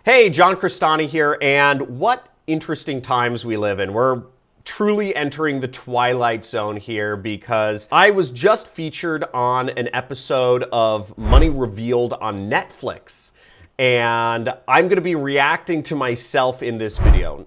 Hey, John Cristani here, and what interesting times we live in. We're truly entering the twilight zone here because I was just featured on an episode of Money Revealed on Netflix, and I'm going to be reacting to myself in this video.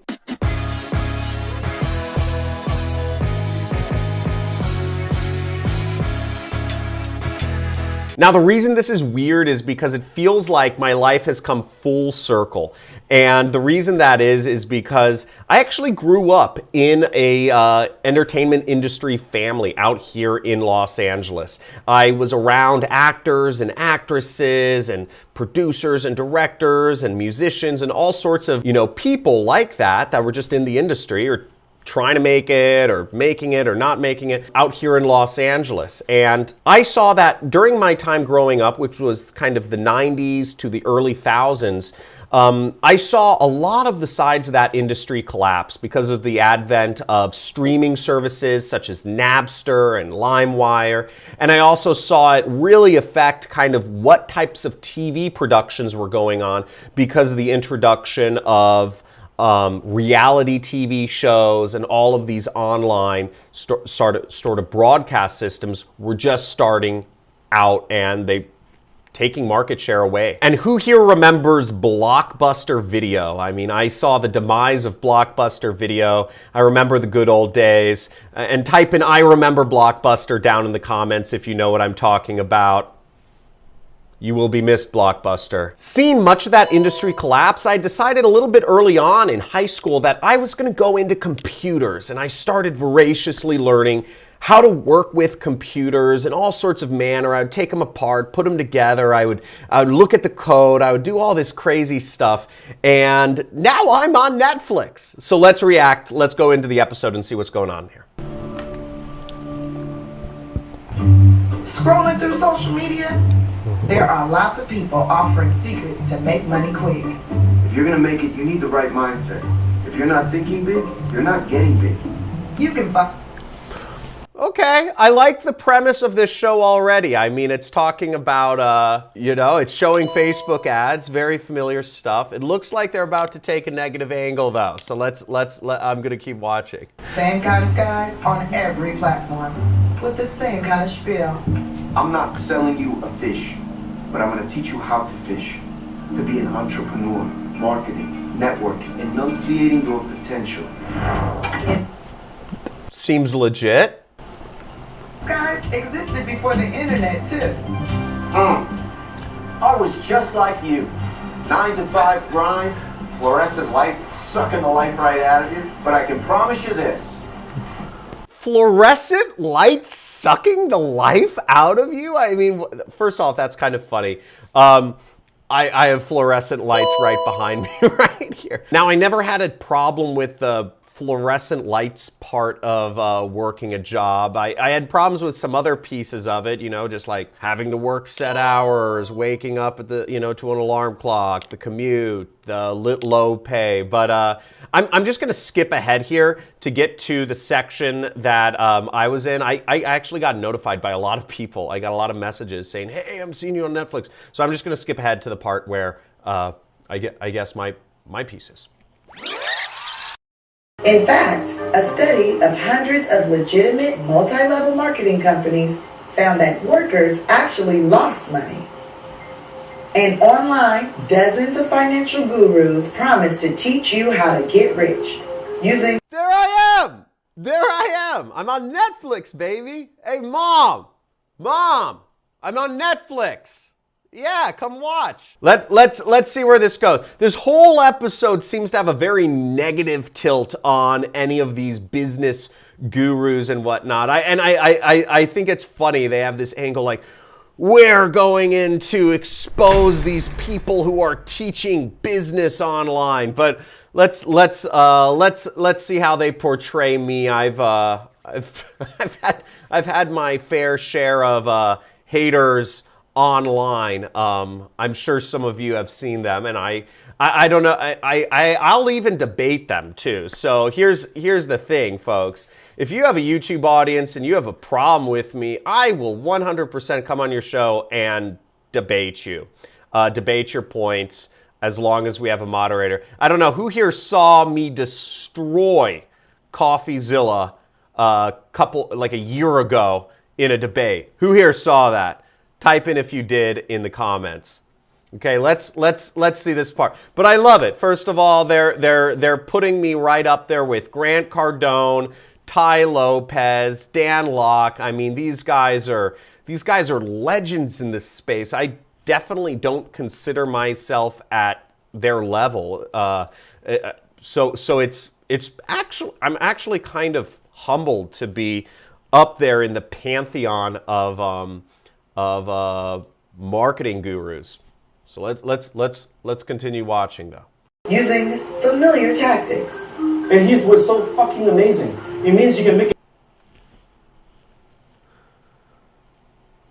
Now, the reason this is weird is because it feels like my life has come full circle. And the reason that is because I actually grew up in a entertainment industry family out here in Los Angeles. I was around actors and actresses and producers and directors and musicians and all sorts of, people like that were just in the industry or trying to make it or making it or not making it out here in Los Angeles. And I saw that during my time growing up, which was kind of the 90s to the early thousands, I saw a lot of the sides of that industry collapse because of the advent of streaming services such as Napster and LimeWire. And I also saw it really affect kind of what types of TV productions were going on because of the introduction of reality TV shows and all of these online sort of broadcast systems were just starting out, and they taking market share away. And who here remembers Blockbuster Video? I mean, I saw the demise of Blockbuster Video. I remember the good old days. And type in "I remember Blockbuster" down in the comments if you know what I'm talking about. You will be missed, Blockbuster. Seeing much of that industry collapse, I decided a little bit early on in high school that I was going to go into computers, and I started voraciously learning how to work with computers in all sorts of manner. I would take them apart, put them together, I would look at the code, I would do all this crazy stuff, and now I'm on Netflix. So let's react, let's go into the episode and see what's going on here. Scrolling through social media, there are lots of people offering secrets to make money quick. If you're gonna make it, you need the right mindset. If you're not thinking big, you're not getting big. You can find... Okay, I like the premise of this show already. I mean, it's talking about, it's showing Facebook ads, very familiar stuff. It looks like they're about to take a negative angle though, so I'm gonna keep watching. Same kind of guys on every platform with the same kind of spiel. I'm not selling you a fish, but I'm gonna teach you how to fish. To be an entrepreneur, marketing, networking, enunciating your potential. Seems legit. Guys existed before the internet too. I was just like you. 9 to 5 grind, fluorescent lights sucking the life right out of you. But I can promise you this. Fluorescent lights sucking the life out of you? I mean, first off, that's kind of funny. I have fluorescent lights right behind me right here. Now, I never had a problem with the fluorescent lights part of working a job. I had problems with some other pieces of it, just like having to work set hours, waking up at the, to an alarm clock, the commute, the low pay. But I'm just going to skip ahead here to get to the section that I was in. I actually got notified by a lot of people. I got a lot of messages saying, "Hey, I'm seeing you on Netflix." So I'm just going to skip ahead to the part where I guess my piece is. In fact, a study of hundreds of legitimate multi-level marketing companies found that workers actually lost money. And online, dozens of financial gurus promise to teach you how to get rich using... There I am! There I am! I'm on Netflix, baby! Hey, Mom! Mom! I'm on Netflix! Yeah, come watch. Let's see where this goes. This whole episode seems to have a very negative tilt on any of these business gurus and whatnot. I think it's funny. They have this angle like, we're going in to expose these people who are teaching business online. But let's see how they portray me. I've had my fair share of haters online. I'm sure some of you have seen them, and I don't know. I'll even debate them too. So here's the thing, folks. If you have a YouTube audience and you have a problem with me, I will 100% come on your show and debate you, debate your points. as long as we have a moderator. I don't know who here saw me destroy CoffeeZilla like a year ago in a debate. Who here saw that? Type in if you did in the comments. Okay, let's see this part. But I love it. First of all, they're putting me right up there with Grant Cardone, Ty Lopez, Dan Locke. I mean, these guys are legends in this space. I definitely don't consider myself at their level. So it's actually, I'm actually kind of humbled to be up there in the pantheon of marketing gurus. So let's continue watching though. Using familiar tactics. And his was so fucking amazing. It means you can make it.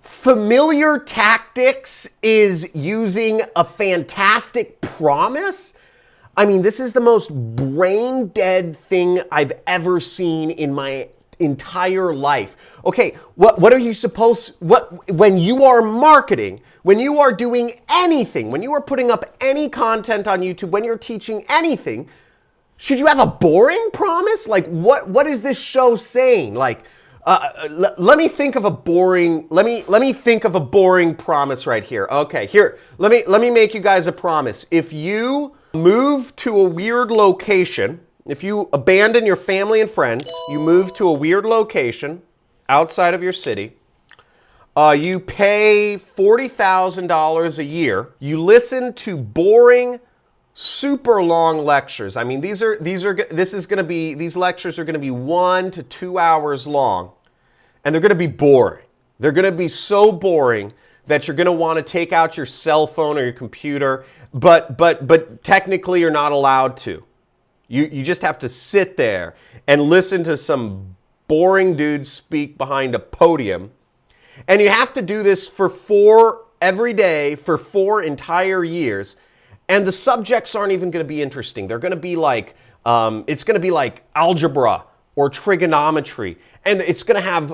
Familiar tactics is using a fantastic promise? I mean, this is the most brain dead thing I've ever seen in my entire life. Okay, what are you supposed, when you are marketing, when you are doing anything, when you are putting up any content on YouTube, when you're teaching anything, should you have a boring promise? Like what is this show saying? Like let me think of a boring promise right here. Okay, here, let me make you guys a promise. If you move to a weird location, if you abandon your family and friends, you move to a weird location outside of your city, you pay $40,000 a year, you listen to boring, super long lectures. I mean, these lectures are going to be 1 to 2 hours long, and they're going to be boring. They're going to be so boring that you're going to want to take out your cell phone or your computer, but technically you're not allowed to. You just have to sit there and listen to some boring dude speak behind a podium. And you have to do this every day for 4 entire years. And the subjects aren't even going to be interesting. They're going to be like, it's going to be like algebra or trigonometry. And it's going to have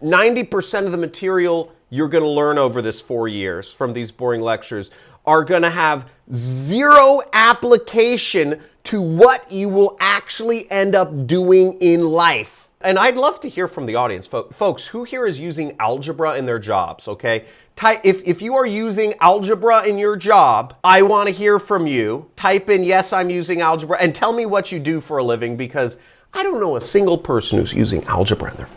90% of the material you're going to learn over this 4 years from these boring lectures are going to have zero application to what you will actually end up doing in life. And I'd love to hear from the audience. Folks, who here is using algebra in their jobs, okay? If you are using algebra in your job, I want to hear from you. Type in, yes, I'm using algebra, and tell me what you do for a living, because I don't know a single person who's using algebra in their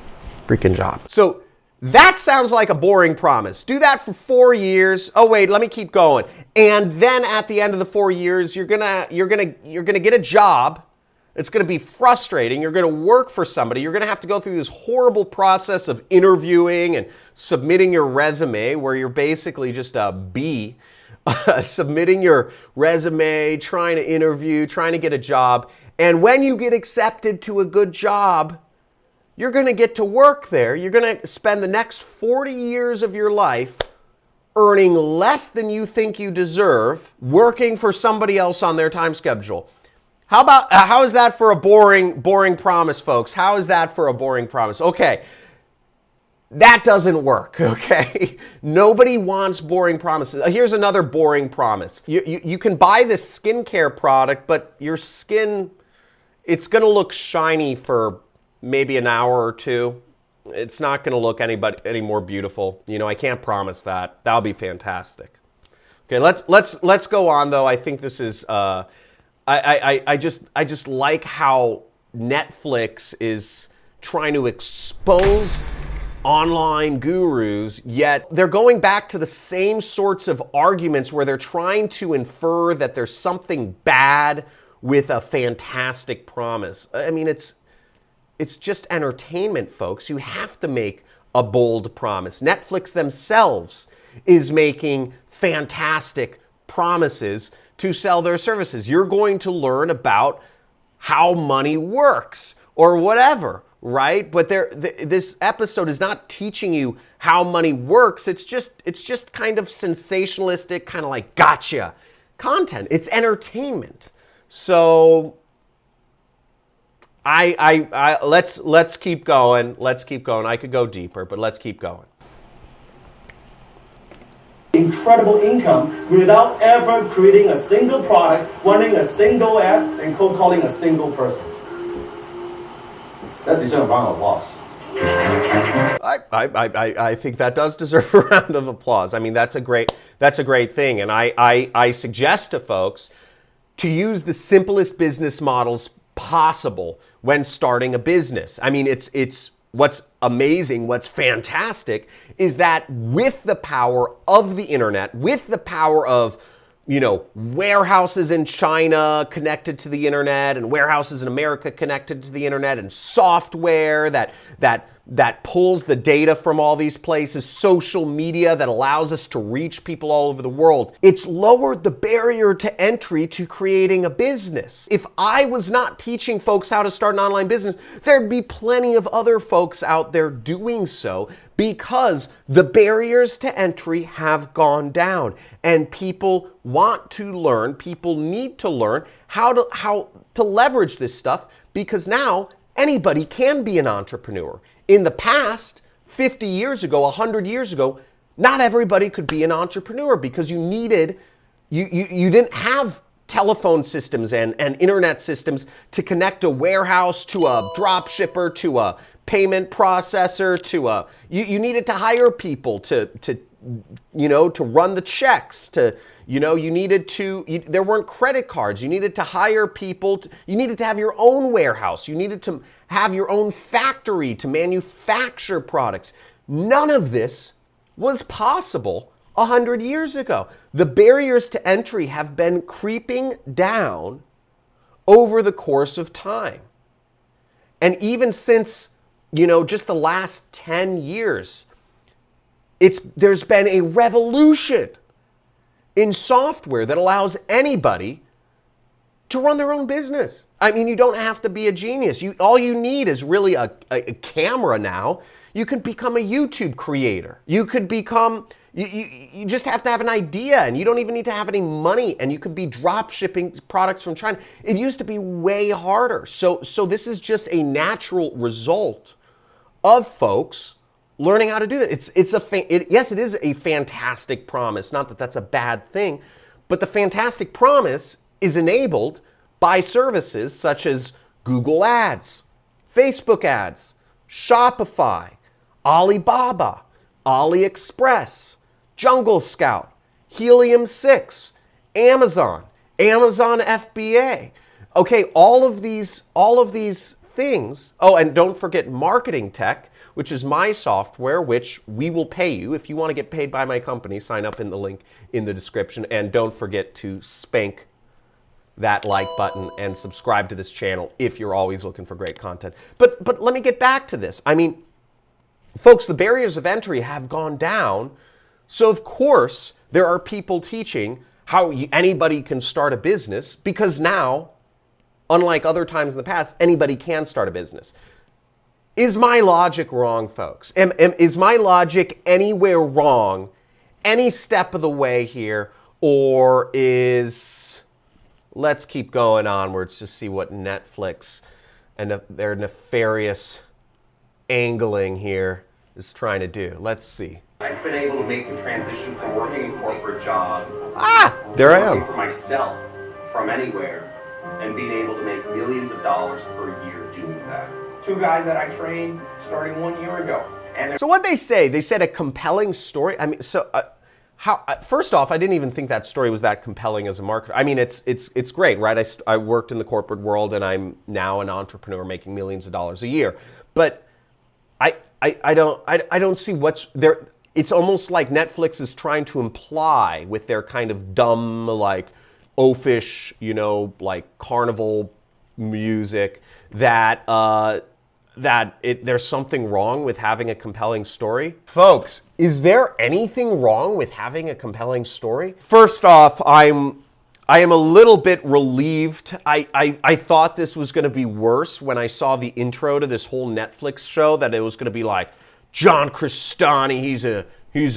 freaking job. So that sounds like a boring promise. Do that for 4 years. Oh wait, let me keep going. And then at the end of the 4 years, you're gonna get a job. It's gonna be frustrating. You're gonna work for somebody. You're gonna have to go through this horrible process of interviewing and submitting your resume, where you're basically just a bee, submitting your resume, trying to interview, trying to get a job. And when you get accepted to a good job, you're going to get to work there. You're going to spend the next 40 years of your life earning less than you think you deserve, working for somebody else on their time schedule. How is that for a boring promise, folks? How is that for a boring promise? Okay, that doesn't work, okay? Nobody wants boring promises. Here's another boring promise. You can buy this skincare product, but your skin, it's going to look shiny for maybe an hour or two. It's not going to look any more beautiful. You know, I can't promise that. That'll be fantastic. Okay, let's go on though. I think this is I just like how Netflix is trying to expose online gurus, yet they're going back to the same sorts of arguments where they're trying to infer that there's something bad with a fantastic promise. I mean, it's just entertainment, folks. You have to make a bold promise. Netflix themselves is making fantastic promises to sell their services. You're going to learn about how money works or whatever, right? But this episode is not teaching you how money works. It's just kind of sensationalistic, kind of like gotcha content. It's entertainment. So let's keep going. Let's keep going. I could go deeper, but let's keep going. incredible income without ever creating a single product, running a single ad, and cold calling a single person. That deserves a round of applause. I think that does deserve a round of applause. I mean, that's a great thing. And I suggest to folks to use the simplest business models possible when starting a business. I mean, it's what's amazing, what's fantastic is that with the power of the internet, with the power of, you know, warehouses in China connected to the internet and warehouses in America connected to the internet and software that pulls the data from all these places, social media that allows us to reach people all over the world. It's lowered the barrier to entry to creating a business. If I was not teaching folks how to start an online business, there'd be plenty of other folks out there doing so because the barriers to entry have gone down and people want to learn, people need to learn how to leverage this stuff because now anybody can be an entrepreneur. In the past, 50 years ago, 100 years ago, not everybody could be an entrepreneur because you didn't have telephone systems and internet systems to connect a warehouse to a drop shipper, to a payment processor, you needed to hire people to run the checks, there weren't credit cards. You needed to hire people. You needed to have your own warehouse. You needed to have your own factory to manufacture products. None of this was possible 100 years ago. The barriers to entry have been creeping down over the course of time. And even since, just the last 10 years, there's been a revolution in software that allows anybody to run their own business. I mean, you don't have to be a genius. All you need is really a camera now. You can become a YouTube creator. You could become, you just have to have an idea and you don't even need to have any money and you could be drop shipping products from China. It used to be way harder. So this is just a natural result of folks learning how to do that. Yes, it is a fantastic promise. Not that that's a bad thing, but the fantastic promise is enabled by services such as Google Ads, Facebook Ads, Shopify, Alibaba, AliExpress, Jungle Scout, Helium 6, Amazon FBA. Okay, all of these things. Oh, and don't forget Marketing Tech, which is my software, which we will pay you. If you want to get paid by my company, sign up in the link in the description. And don't forget to spank that like button and subscribe to this channel if you're always looking for great content. But let me get back to this. I mean, folks, the barriers of entry have gone down. So of course, there are people teaching how anybody can start a business because now, unlike other times in the past, anybody can start a business. Is my logic wrong, folks? Is my logic anywhere wrong, any step of the way here, or let's keep going onwards to see what Netflix and their nefarious angling here is trying to do. Let's see. I've been able to make the transition from working a corporate job there I working am. for myself from anywhere and being able to make millions of dollars per year doing that. Two guys that I trained starting 1 year ago. And So what they said a compelling story. I mean, first off, I didn't even think that story was that compelling as a marketer. I mean, it's great, right? I worked in the corporate world and I'm now an entrepreneur making millions of dollars a year. But I don't see what's there. It's almost like Netflix is trying to imply with their kind of dumb, like oafish, like carnival music that there's something wrong with having a compelling story. Folks, is there anything wrong with having a compelling story? First off, I am a little bit relieved. I thought this was going to be worse when I saw the intro to this whole Netflix show, that it was going to be like John Crestani, he's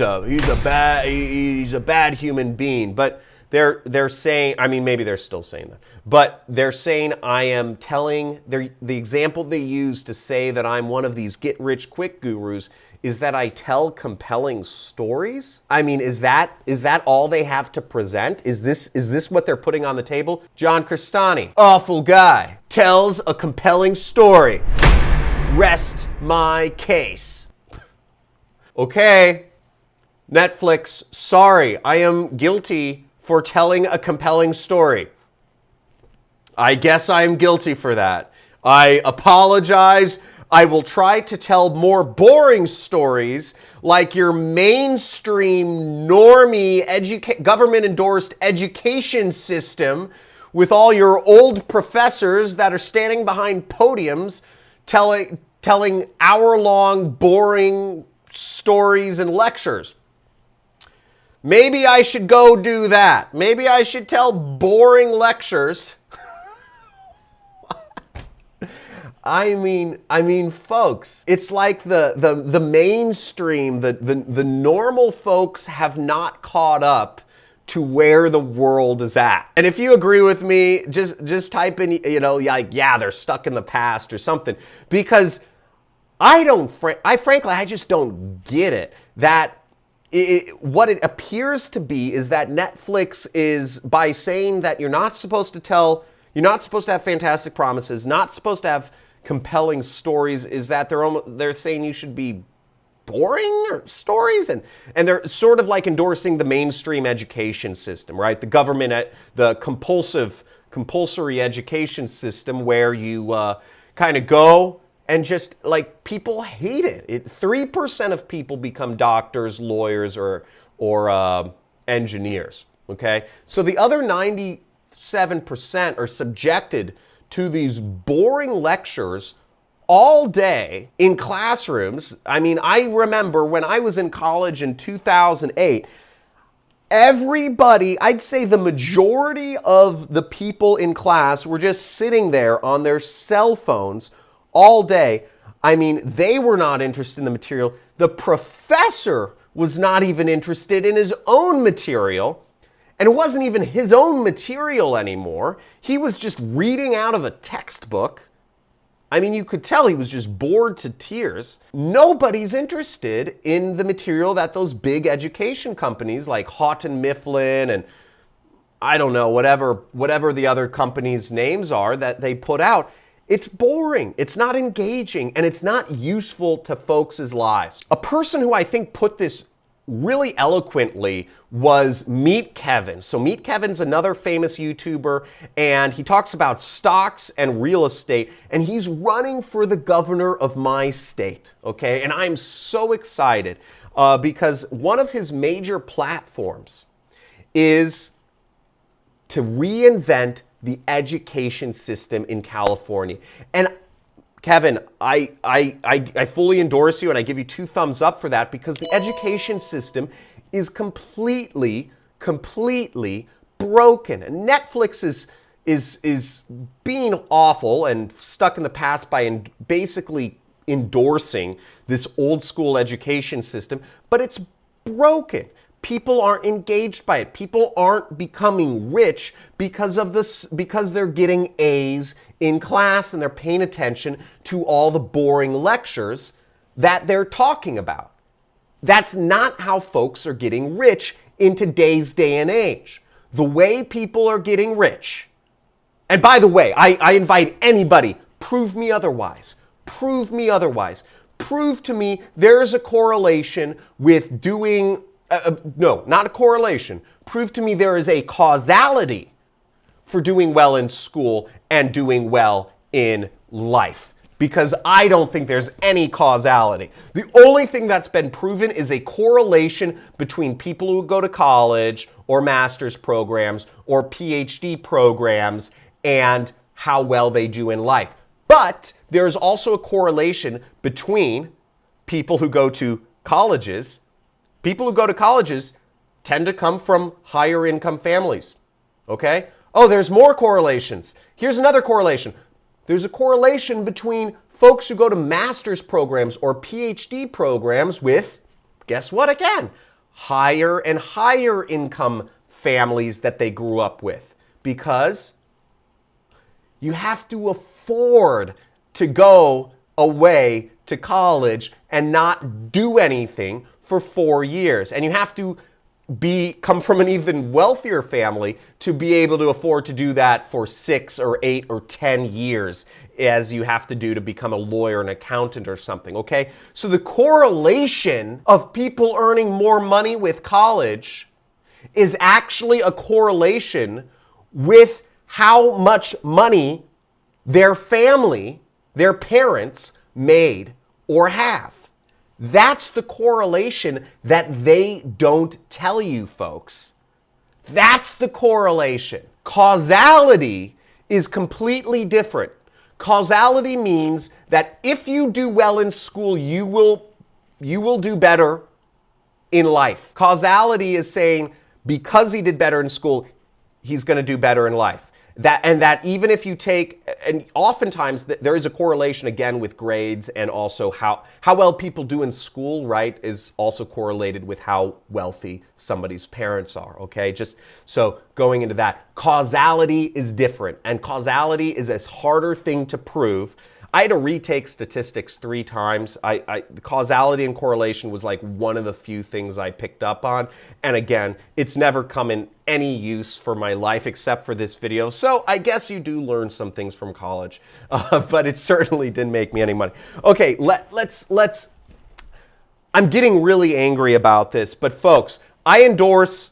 a bad human being. But They're saying, I mean, maybe they're still saying that, but they're saying I am telling, the example they use to say that I'm one of these get-rich-quick gurus is that I tell compelling stories. I mean, is that all they have to present? Is this what they're putting on the table? John Crestani, awful guy, tells a compelling story. Rest my case. Okay, Netflix, sorry, I am guilty for telling a compelling story. I guess I am guilty for that. I apologize. I will try to tell more boring stories like your mainstream normie government-endorsed education system with all your old professors that are standing behind podiums telling hour-long boring stories and lectures. Maybe I should go do that. Maybe I should tell boring lectures. I mean, folks, it's like the mainstream, the normal folks have not caught up to where the world is at. And if you agree with me, just type in, like, yeah, they're stuck in the past or something, because frankly, I just don't get it. That what it appears to be is that Netflix is, by saying that you're not supposed to have fantastic promises, not supposed to have compelling stories, is that they're saying you should be boring stories, and they're sort of like endorsing the mainstream education system, right? The government, the compulsory education system where you kind of go and just, like, people hate it. 3% of people become doctors, lawyers, or engineers, okay? So the other 97% are subjected to these boring lectures all day in classrooms. I mean, I remember when I was in college in 2008, everybody, I'd say the majority of the people in class were just sitting there on their cell phones all day. I mean, they were not interested in the material. The professor was not even interested in his own material. And it wasn't even his own material anymore. He was just reading out of a textbook. I mean, you could tell he was just bored to tears. Nobody's interested in the material that those big education companies like Houghton Mifflin and I don't know, whatever the other companies' names are that they put out. It's boring, it's not engaging, and it's not useful to folks' lives. A person who I think put this really eloquently was Meet Kevin. So Meet Kevin's another famous YouTuber, and he talks about stocks and real estate, and he's running for the governor of my state, okay? And I'm so excited because one of his major platforms is to reinvent the education system in California. And Kevin, I fully endorse you, and I give you 2 thumbs up for that, because the education system is completely broken. And Netflix is being awful and stuck in the past by basically endorsing this old school education system, but it's broken. People aren't engaged by it. People aren't becoming rich because they're getting A's in class and they're paying attention to all the boring lectures that they're talking about. That's not how folks are getting rich in today's day and age. The way people are getting rich, and by the way, I invite anybody, prove me otherwise. Prove me otherwise. Prove to me there's a correlation with doing no, not a correlation. Prove to me there is a causality for doing well in school and doing well in life. Because I don't think there's any causality. The only thing that's been proven is a correlation between people who go to college or master's programs or PhD programs and how well they do in life. But there's also a correlation between people who go to colleges. People who go to colleges tend to come from higher income families, okay? Oh, there's more correlations. Here's another correlation. There's a correlation between folks who go to master's programs or PhD programs with, guess what again? Higher and higher income families that they grew up with, because you have to afford to go away to college and not do anything for 4 years. And you have to come from an even wealthier family to be able to afford to do that for 6 or 8 or 10 years, as you have to do to become a lawyer, an accountant or something, okay? So the correlation of people earning more money with college is actually a correlation with how much money their family, their parents, made or have. That's the correlation that they don't tell you, folks. That's the correlation. Causality is completely different. Causality means that if you do well in school, you will do better in life. Causality is saying because he did better in school, he's going to do better in life. That even if you take, and oftentimes there is a correlation again with grades, and also how well people do in school, right, is also correlated with how wealthy somebody's parents are, okay? Just so going into that, causality is different, and causality is a harder thing to prove. I had to retake statistics 3 times. Causality and correlation was like one of the few things I picked up on. And again, it's never come in any use for my life except for this video. So I guess you do learn some things from college, but it certainly didn't make me any money. Okay, let's, I'm getting really angry about this, but folks, I endorse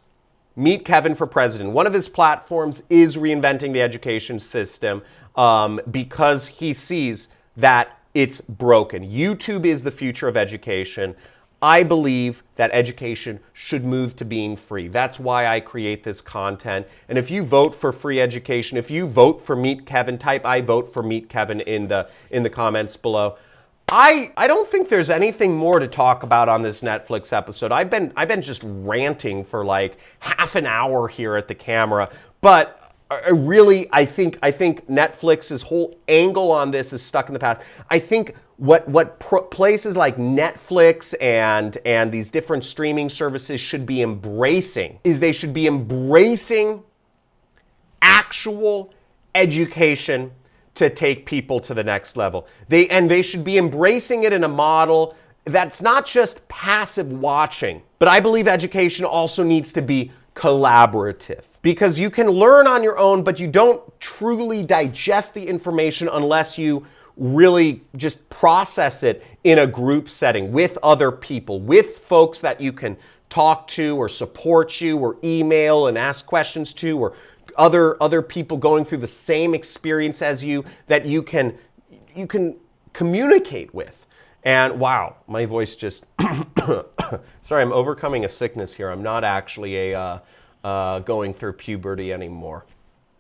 Meet Kevin for President. One of his platforms is reinventing the education system because he sees that it's broken. YouTube is the future of education. I believe that education should move to being free. That's why I create this content. And if you vote for free education, if you vote for Meet Kevin, type I vote for Meet Kevin in the comments below. I don't think there's anything more to talk about on this Netflix episode. I've been just ranting for like half an hour here at the camera, but I think Netflix's whole angle on this is stuck in the past. I think what places like Netflix and these different streaming services should be embracing is they should be embracing actual education to take people to the next level. They should be embracing it in a model that's not just passive watching, but I believe education also needs to be collaborative, because you can learn on your own, but you don't truly digest the information unless you really just process it in a group setting with other people, with folks that you can talk to or support you or email and ask questions to, or other people going through the same experience as you that you can communicate with. And wow, my voice just sorry, I'm overcoming a sickness here. I'm not actually going through puberty anymore.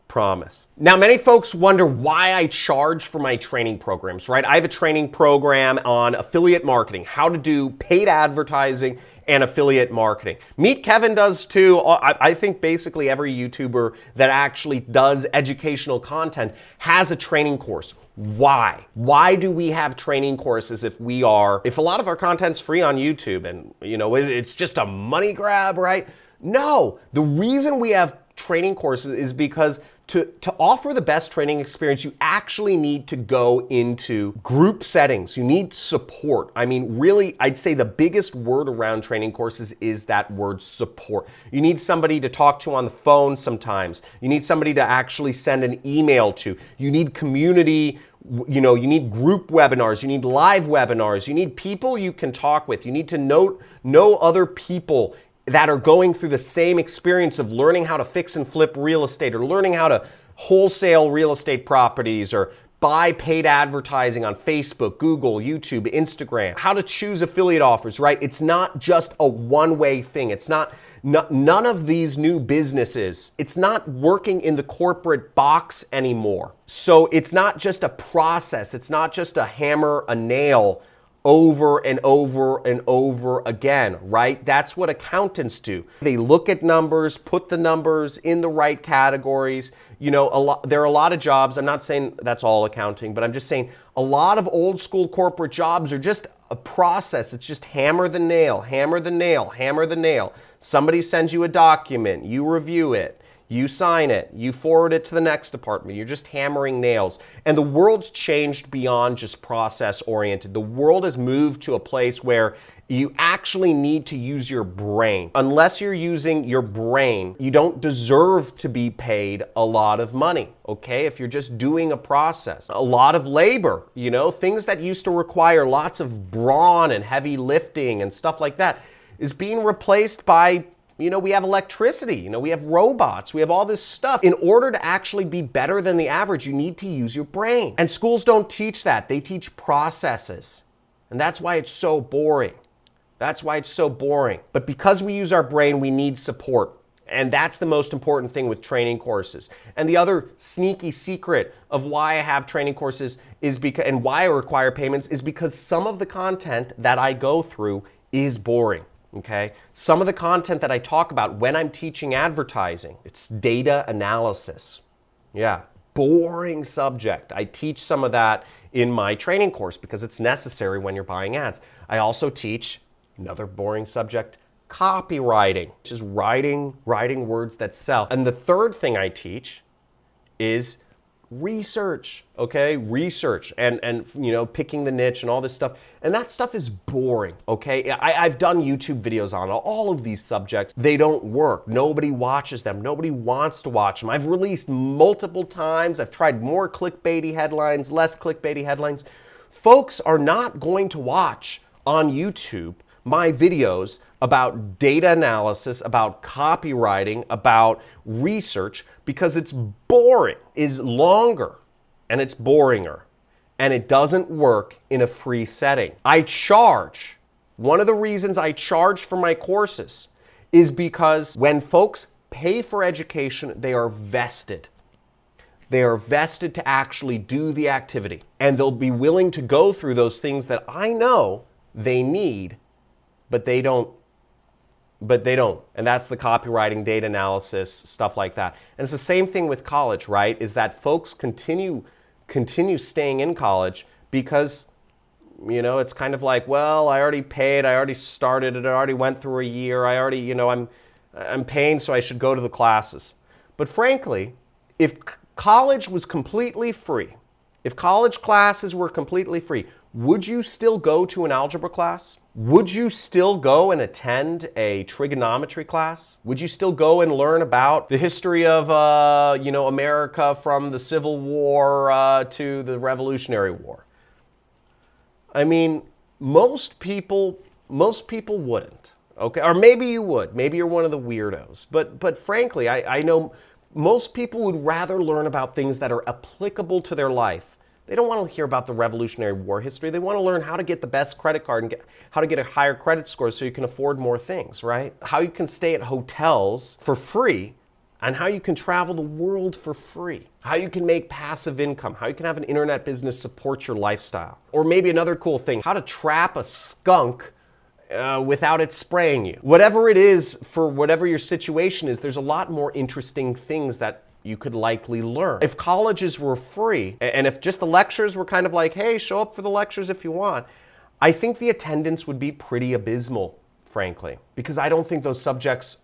Promise. Now, many folks wonder why I charge for my training programs, right? I have a training program on affiliate marketing, how to do paid advertising and affiliate marketing. Meet Kevin does too. I think basically every YouTuber that actually does educational content has a training course. Why? Why do we have training courses if a lot of our content's free on YouTube and, it's just a money grab, right? No, the reason we have training courses is because to offer the best training experience, you actually need to go into group settings. You need support. I mean, really, I'd say the biggest word around training courses is that word support. You need somebody to talk to on the phone sometimes. You need somebody to actually send an email to. You need community. You need group webinars, you need live webinars, you need people you can talk with. You need to know other people that are going through the same experience of learning how to fix and flip real estate, or learning how to wholesale real estate properties, or buy paid advertising on Facebook, Google, YouTube, Instagram, how to choose affiliate offers, right? It's not just a one-way thing. It's none of these new businesses, it's not working in the corporate box anymore. So it's not just a process. It's not just a hammer, a nail, over and over and over again, right? That's what accountants do. They look at numbers, put the numbers in the right categories. There are a lot of jobs. I'm not saying that's all accounting, but I'm just saying a lot of old school corporate jobs are just a process. It's just hammer the nail, hammer the nail, hammer the nail. Somebody sends you a document, you review it, you sign it, you forward it to the next department. You're just hammering nails. And the world's changed beyond just process oriented. The world has moved to a place where you actually need to use your brain. Unless you're using your brain, you don't deserve to be paid a lot of money, okay? If you're just doing a process. A lot of labor, you know, things that used to require lots of brawn and heavy lifting and stuff like that is being replaced by, you know, we have electricity, you know, we have robots, we have all this stuff. In order to actually be better than the average, you need to use your brain. And schools don't teach that. They teach processes. And that's why it's so boring. That's why it's so boring. But because we use our brain, we need support. And that's the most important thing with training courses. And the other sneaky secret of why I have training courses is because, and why I require payments, is because some of the content that I go through is boring. Okay? Some of the content that I talk about when I'm teaching advertising, it's data analysis. Yeah, boring subject. I teach some of that in my training course because it's necessary when you're buying ads. I also teach another boring subject, copywriting, which is writing words that sell. And the third thing I teach is research, okay? Research and you know, picking the niche and all this stuff. And that stuff is boring, okay? I've done YouTube videos on all of these subjects. They don't work. Nobody watches them. Nobody wants to watch them. I've released multiple times. I've tried more clickbaity headlines, less clickbaity headlines. Folks are not going to watch on YouTube my videos about data analysis, about copywriting, about research, because it's boring, is longer, and it's boringer, and it doesn't work in a free setting. I charge. One of the reasons I charge for my courses is because when folks pay for education, they are vested. They are vested to actually do the activity, and they'll be willing to go through those things that I know they need, but they don't. And that's the copywriting, data analysis, stuff like that. And it's the same thing with college, right? Is that folks continue staying in college because, you know, it's kind of like, well, I already paid, I already started it, I already went through a year, I already, you know, I'm paying, so I should go to the classes. But frankly, if college was completely free, if college classes were completely free, would you still go to an algebra class? Would you still go and attend a trigonometry class? Would you still go and learn about the history of, you know, America from the Civil War to the Revolutionary War? I mean, most people wouldn't. Okay, or maybe you would. Maybe you're one of the weirdos. But frankly, I know most people would rather learn about things that are applicable to their life. They don't want to hear about the Revolutionary War history. They want to learn how to get the best credit card and how to get a higher credit score so you can afford more things, right? How you can stay at hotels for free and how you can travel the world for free. How you can make passive income. How you can have an internet business support your lifestyle. Or maybe another cool thing, how to trap a skunk without it spraying you. Whatever it is, for whatever your situation is, there's a lot more interesting things that you could likely learn. If colleges were free, and if just the lectures were kind of like, hey, show up for the lectures if you want, I think the attendance would be pretty abysmal, frankly, because I don't think those subjects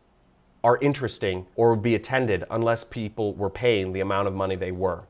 are interesting or would be attended unless people were paying the amount of money they were.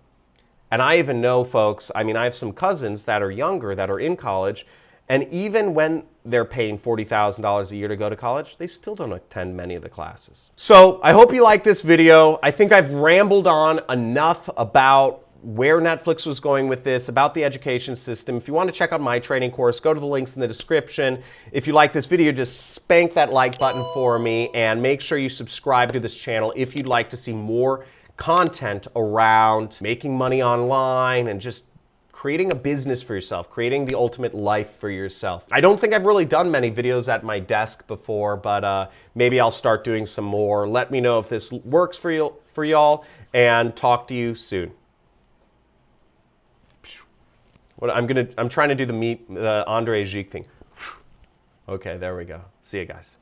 And I even know folks, I mean, I have some cousins that are younger that are in college, and even when they're paying $40,000 a year to go to college, they still don't attend many of the classes. So I hope you like this video. I think I've rambled on enough about where Netflix was going with this, about the education system. If you want to check out my training course, go to the links in the description. If you like this video, just spank that like button for me and make sure you subscribe to this channel if you'd like to see more content around making money online and just creating a business for yourself, creating the ultimate life for yourself. I don't think I've really done many videos at my desk before, but maybe I'll start doing some more. Let me know if this works for y'all, and talk to you soon. I'm trying to do the Andre Giguère thing. Okay, there we go. See you guys.